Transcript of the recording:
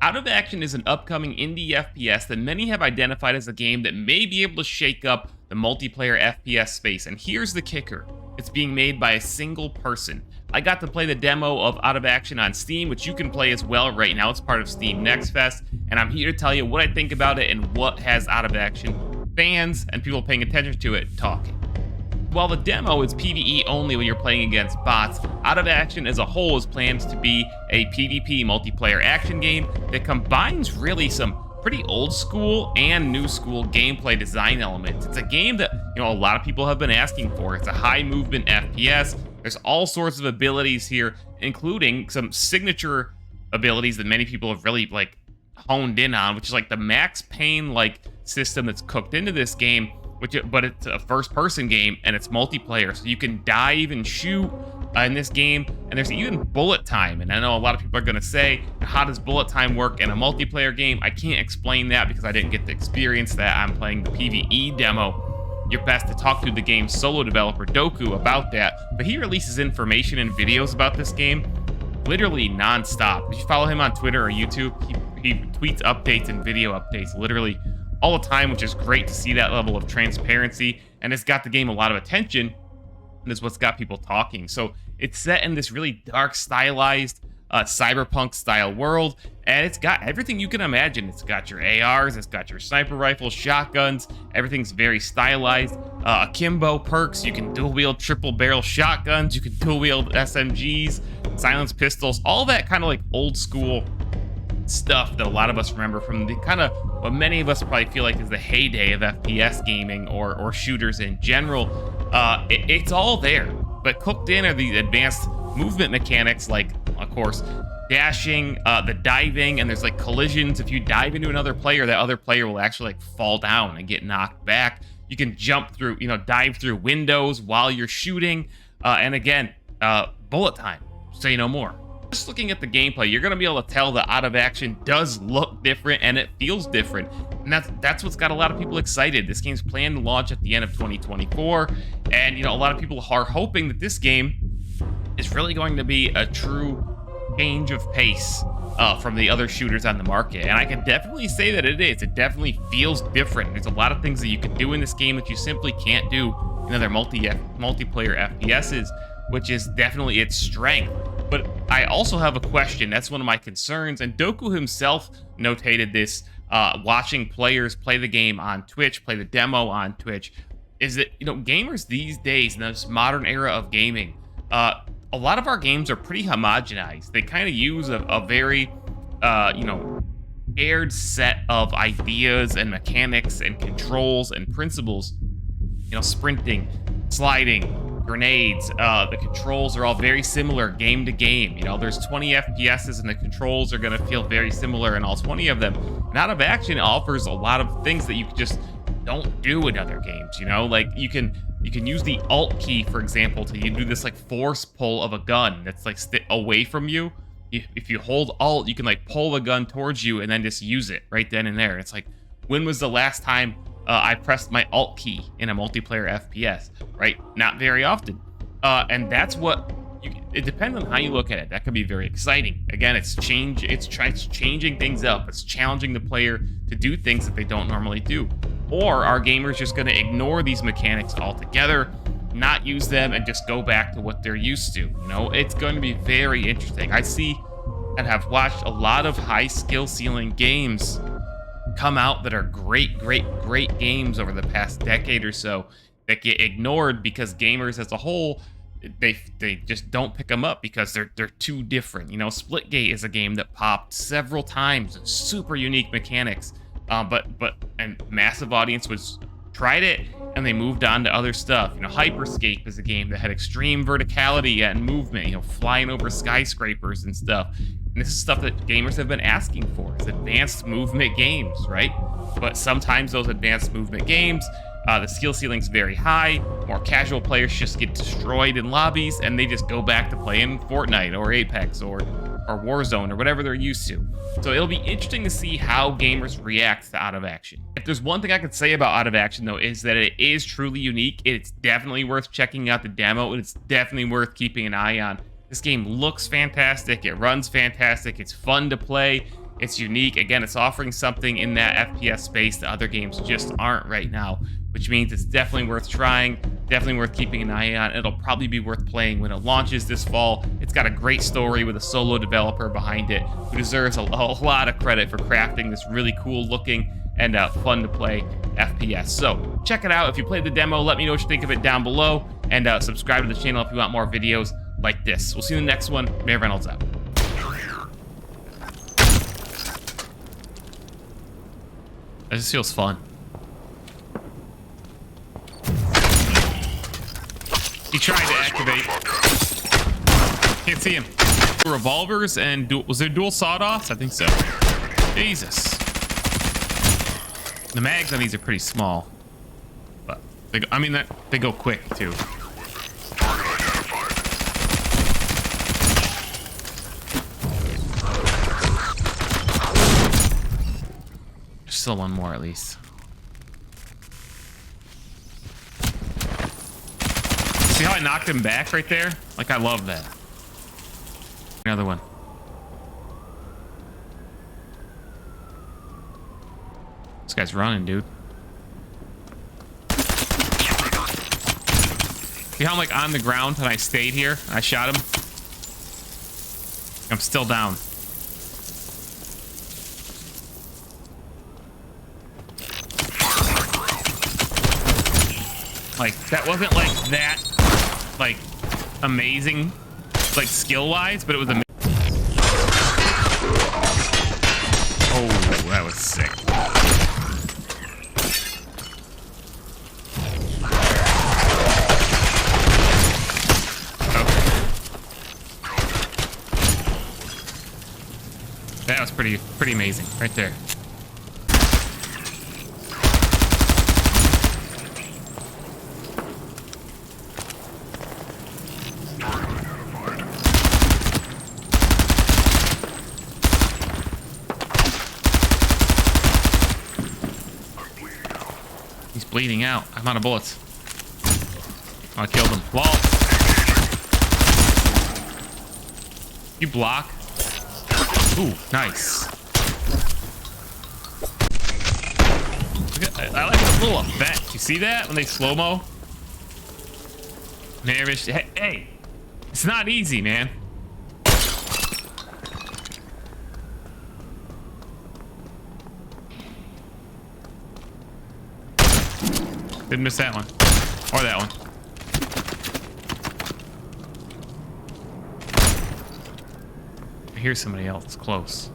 Out of Action is an upcoming indie FPS that many have identified as a game that may be able to shake up the multiplayer FPS space. And here's the kicker. It's being made by a single person. I got to play the demo of Out of Action on Steam, which you can play as well right now. It's part of Steam Next Fest, and I'm here to tell you what I think about it and what has Out of Action fans and people paying attention to it talking. While the demo is PvE only when you're playing against bots, Out of Action as a whole is planned to be a PvP multiplayer action game that combines really some pretty old school and new school gameplay design elements. It's a game that, a lot of people have been asking for. It's a high movement FPS. There's all sorts of abilities here, including some signature abilities that many people have really honed in on, which is like the Max Payne system that's cooked into this game. But it's a first-person game, and it's multiplayer, so you can dive and shoot in this game, and there's even bullet time. And I know a lot of people are going to say, how does bullet time work in a multiplayer game? I can't explain that because I didn't get to experience that. I'm playing the PvE demo. You're best to talk to the game's solo developer, Doku, about that, but he releases information and videos about this game literally non-stop. If you follow him on Twitter or YouTube, he tweets updates and video updates literally all the time, which is great to see that level of transparency, and it's got the game a lot of attention, and is what's got people talking. So it's set in this really dark, stylized, cyberpunk style world, and it's got everything you can imagine. It's got your ARs, it's got your sniper rifles, shotguns, everything's very stylized. Akimbo perks, you can dual wield triple barrel shotguns, you can dual wield SMGs, silenced pistols, all that kind of old school stuff that a lot of us remember from the kind of what many of us probably feel like is the heyday of FPS gaming or shooters in general. It's all there, but cooked in are the advanced movement mechanics, of course, dashing, the diving, and there's collisions. If you dive into another player, that other player will actually fall down and get knocked back. You can jump through, dive through windows while you're shooting, and again, bullet time, say no more. Just looking at the gameplay, you're going to be able to tell that Out of Action does look different and it feels different. And that's what's got a lot of people excited. This game's planned to launch at the end of 2024. And, a lot of people are hoping that this game is really going to be a true change of pace from the other shooters on the market. And I can definitely say that it is. It definitely feels different. There's a lot of things that you can do in this game that you simply can't do in other multiplayer FPSs, which is definitely its strength. But I also have a question. That's one of my concerns, and Doku himself notated this watching players play the game on Twitch, play the demo on Twitch, is that, gamers these days in this modern era of gaming, a lot of our games are pretty homogenized. They kind of use a very, shared set of ideas and mechanics and controls and principles, sprinting, sliding, grenades. The controls are all very similar game to game. There's 20 FPSs and the controls are going to feel very similar in all 20 of them. And Out of Action offers a lot of things that you just don't do in other games. You can use the Alt key, for example, to do this force pull of a gun that's away from you. If you hold Alt, you can pull the gun towards you and then just use it right then and there. It's when was the last time I pressed my Alt key in a multiplayer FPS, right? Not very often. And that's it depends on how you look at it. That could be very exciting. Again, it's changing things up. It's challenging the player to do things that they don't normally do. Or are gamers just going to ignore these mechanics altogether, not use them, and just go back to what they're used to? It's going to be very interesting. I see and have watched a lot of high skill ceiling games come out that are great games over the past decade or so that get ignored because gamers as a whole, they just don't pick them up because they're too different. Splitgate is a game that popped several times, super unique mechanics, and massive audience tried it and they moved on to other stuff. Hyperscape is a game that had extreme verticality and movement, flying over skyscrapers and stuff. And this is stuff that gamers have been asking for. It's advanced movement games, right? But sometimes those advanced movement games, the skill ceiling's very high. More casual players just get destroyed in lobbies, and they just go back to playing Fortnite or Apex or Warzone or whatever they're used to. So it'll be interesting to see how gamers react to Out of Action. If there's one thing I could say about Out of Action, though, is that it is truly unique. It's definitely worth checking out the demo, and it's definitely worth keeping an eye on. This game looks fantastic. It runs fantastic. It's fun to play. It's unique. Again, it's offering something in that FPS space that other games just aren't right now, which means it's definitely worth trying, definitely worth keeping an eye on. It'll probably be worth playing when it launches this fall. It's got a great story with a solo developer behind it who deserves a lot of credit for crafting this really cool looking and fun to play FPS. So check it out. If you played the demo, let me know what you think of it down below, and subscribe to the channel if you want more videos like this. We'll see you in the next one. Mayor Reynolds out. That just feels fun. He tried to activate. Can't see him. Revolvers and was there dual sawed-offs? I think so. Jesus. The mags on these are pretty small, but they go quick too. There's still one more at least. See how I knocked him back right there? Like, I love that. Another one. This guy's running, dude. See how I'm like on the ground and I stayed here? I shot him. I'm still down. Like, that wasn't like that, like, amazing, like, skill-wise, but it was amazing. Oh, that was sick. Okay. That was pretty amazing, right there. He's bleeding out. I'm out of bullets. I killed him. Wall. You block. Ooh, nice. I like this little effect. You see that when they slow-mo? Hey, it's not easy, man. Didn't miss that one. Or that one. I hear somebody else close.